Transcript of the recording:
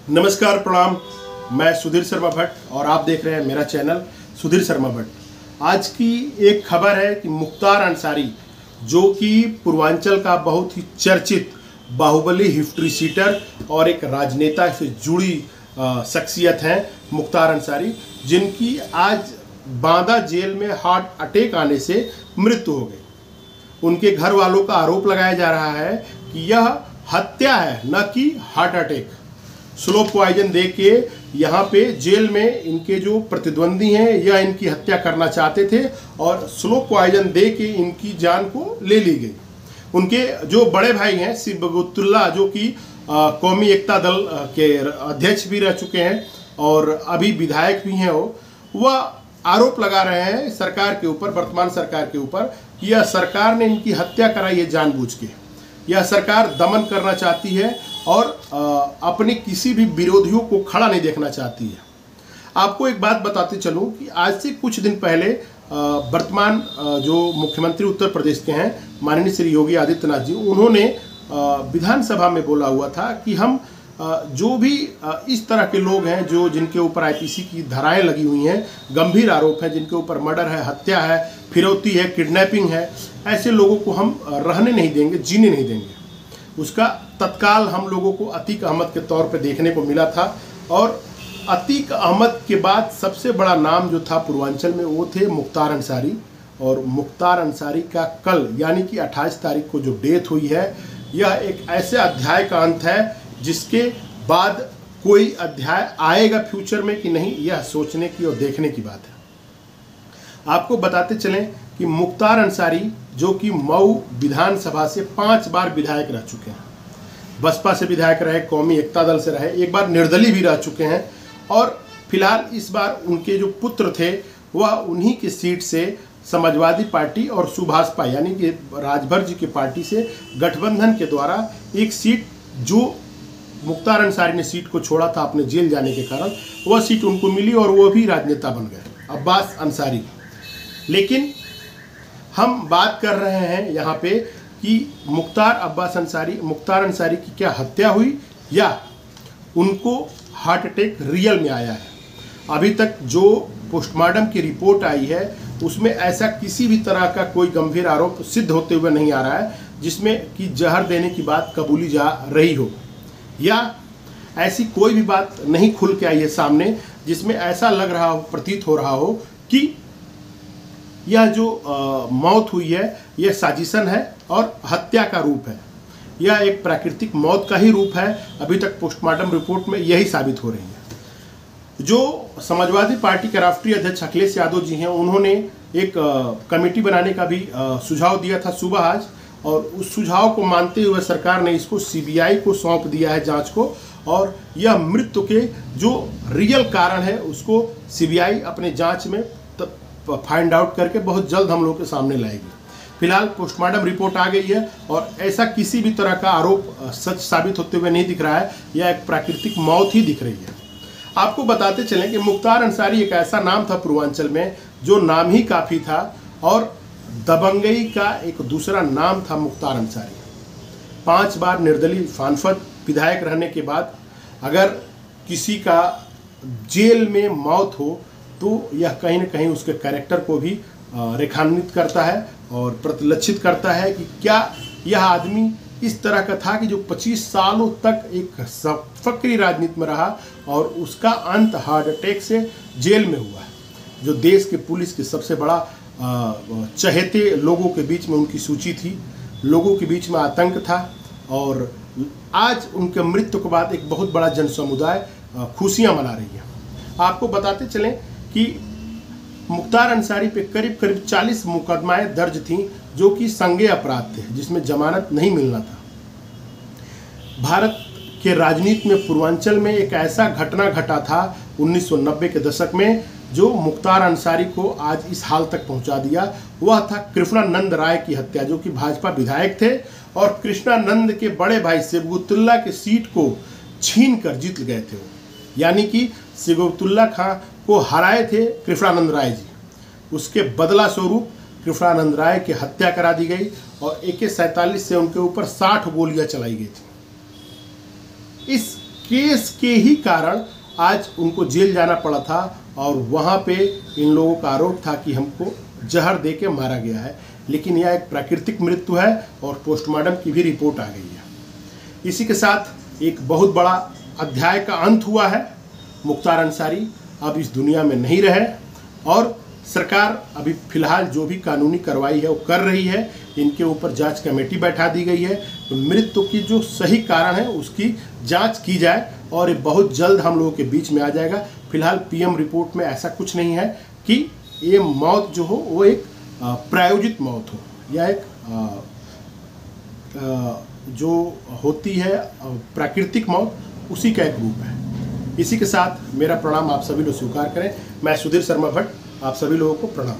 नमस्कार, प्रणाम। मैं सुधीर शर्मा भट्ट और आप देख रहे हैं मेरा चैनल सुधीर शर्मा भट्ट। आज की एक खबर है कि मुख्तार अंसारी, जो कि पूर्वांचल का बहुत ही चर्चित बाहुबली हिस्ट्री सीटर और एक राजनेता से जुड़ी शख्सियत हैं, मुख्तार अंसारी, जिनकी आज बांदा जेल में हार्ट अटैक आने से मृत्यु हो गई। उनके घर वालों का आरोप लगाया जा रहा है कि यह हत्या है, न कि हार्ट अटैक। स्लो पॉइजन दे के यहाँ पे जेल में इनके जो प्रतिद्वंदी हैं यह इनकी हत्या करना चाहते थे और स्लो पॉइजन दे के इनकी जान को ले ली गई। उनके जो बड़े भाई हैं सिबगतुल्लाह, जो कि कौमी एकता दल के अध्यक्ष भी रह चुके हैं और अभी विधायक भी हैं, वह आरोप लगा रहे हैं सरकार के ऊपर, वर्तमान सरकार के ऊपर, कि यह सरकार ने इनकी हत्या कराई है जानबूझ के। यह सरकार दमन करना चाहती है और अपने किसी भी विरोधियों को खड़ा नहीं देखना चाहती है। आपको एक बात बताते चलूं कि आज से कुछ दिन पहले वर्तमान जो मुख्यमंत्री उत्तर प्रदेश के हैं, माननीय श्री योगी आदित्यनाथ जी, उन्होंने विधानसभा में बोला हुआ था कि हम जो भी इस तरह के लोग हैं जो जिनके ऊपर आईपीसी की धाराएं लगी हुई हैं, गंभीर आरोप हैं, जिनके ऊपर मर्डर है, हत्या है, फिरौती है, किडनैपिंग है, ऐसे लोगों को हम रहने नहीं देंगे, जीने नहीं देंगे। उसका तत्काल हम लोगों को अतीक अहमद के तौर पे देखने को मिला था और अतीक अहमद के बाद सबसे बड़ा नाम जो था पूर्वांचल में वो थे मुख्तार अंसारी। और मुख्तार अंसारी का कल यानी कि 28 तारीख को जो डेथ हुई है, यह एक ऐसे अध्याय का अंत है जिसके बाद कोई अध्याय आएगा फ्यूचर में कि नहीं, यह सोचने की और देखने की बात है। आपको बताते चलें कि मुख्तार अंसारी, जो कि मऊ विधानसभा से 5 बार विधायक रह चुके हैं, बसपा से विधायक रहे, कौमी एकता दल से रहे, एक बार निर्दलीय भी रह चुके हैं और फिलहाल इस बार उनके जो पुत्र थे वह उन्हीं की सीट से समाजवादी पार्टी और सुभाषपा यानी कि राजभर जी की पार्टी से गठबंधन के द्वारा एक सीट, जो मुख्तार अंसारी ने सीट को छोड़ा था अपने जेल जाने के कारण, वह सीट उनको मिली और वो भी राजनेता बन गए, अब्बास अंसारी। लेकिन हम बात कर रहे हैं यहाँ पे कि मुख्तार अंसारी की क्या हत्या हुई या उनको हार्ट अटैक रियल में आया है। अभी तक जो पोस्टमार्टम की रिपोर्ट आई है उसमें ऐसा किसी भी तरह का कोई गंभीर आरोप सिद्ध होते हुए नहीं आ रहा है जिसमें कि जहर देने की बात कबूली जा रही हो, या ऐसी कोई भी बात नहीं खुल के आई है सामने जिसमें ऐसा लग रहा हो, प्रतीत हो रहा हो कि यह जो मौत हुई है यह साजिशन है और हत्या का रूप है। यह एक प्राकृतिक मौत का ही रूप है। अभी तक पोस्टमार्टम रिपोर्ट में यही साबित हो रही है। जो समाजवादी पार्टी के राष्ट्रीय अध्यक्ष अखिलेश यादव जी हैं, उन्होंने एक कमेटी बनाने का भी सुझाव दिया था सुबह आज, और उस सुझाव को मानते हुए सरकार ने इसको सीबीआई को सौंप दिया है जांच को, और यह मृत्यु के जो रियल कारण है उसको सीबीआई अपने जांच में फाइंड आउट करके बहुत जल्द हम लोग के सामने लाएगी। फिलहाल पोस्टमार्टम रिपोर्ट आ गई है और ऐसा किसी भी तरह का आरोप सच साबित होते हुए नहीं दिख रहा है, यह एक प्राकृतिक मौत ही दिख रही है। आपको बताते चलें कि मुख्तार अंसारी एक ऐसा नाम था पूर्वांचल में जो नाम ही काफ़ी था, और दबंगई का एक दूसरा नाम था मुख्तार अंसारी। 5 बार निर्दलीय सांसद विधायक रहने के बाद अगर किसी का जेल में मौत हो तो यह कहीं न कहीं उसके कैरेक्टर को भी रेखान्वित करता है और प्रतिलक्षित करता है कि क्या यह आदमी इस तरह का था कि जो 25 सालों तक एक फकरी राजनीति में रहा और उसका अंत हार्ट अटैक से जेल में हुआ है। जो देश के पुलिस के सबसे बड़ा चहेते लोगों के बीच में उनकी सूची थी, लोगों के बीच में आतंक था, और आज उनके मृत्यु के बाद एक बहुत बड़ा जन समुदाय खुशियाँ मना रही है। आपको बताते चलें कि मुख्तार अंसारी पे करीब 40 मुकदमाएं दर्ज थीं जो कि संज्ञेय अपराध थे, जिसमें जमानत नहीं मिलना था। भारत के राजनीति में पूर्वांचल में एक ऐसा घटना घटा था 1990 के दशक में जो मुख्तार अंसारी को आज इस हाल तक पहुंचा दिया। वह था कृष्णानंद राय की हत्या, जो कि भाजपा विधायक थे और कृष्णानंद के बड़े भाई सिबगतुल्लाह की सीट को छीन कर जीत गए थे। यानी कि सिबगतुल्लाह खां को हराए थे कृष्णानंद राय जी। उसके बदला स्वरूप कृष्णानंद राय की हत्या करा दी गई और AK-47 से उनके ऊपर 60 गोलियां चलाई गई थी। इस केस के ही कारण आज उनको जेल जाना पड़ा था और वहाँ पे इन लोगों का आरोप था कि हमको जहर दे के मारा गया है, लेकिन यह एक प्राकृतिक मृत्यु है और पोस्टमार्टम की भी रिपोर्ट आ गई है। इसी के साथ एक बहुत बड़ा अध्याय का अंत हुआ है। मुख्तार अंसारी अब इस दुनिया में नहीं रहे और सरकार अभी फिलहाल जो भी कानूनी कार्रवाई है वो कर रही है। इनके ऊपर जांच कमेटी बैठा दी गई है, तो मृत्यु की जो सही कारण है उसकी जांच की जाए और ये बहुत जल्द हम लोगों के बीच में आ जाएगा। फिलहाल पीएम रिपोर्ट में ऐसा कुछ नहीं है कि ये मौत जो हो वो एक प्रायोजित मौत हो या एक जो होती है प्राकृतिक मौत, उसी का एक रूप है। इसी के साथ मेरा प्रणाम आप सभी लोग स्वीकार करें। मैं सुधीर शर्मा भट्ट आप सभी लोगों को प्रणाम।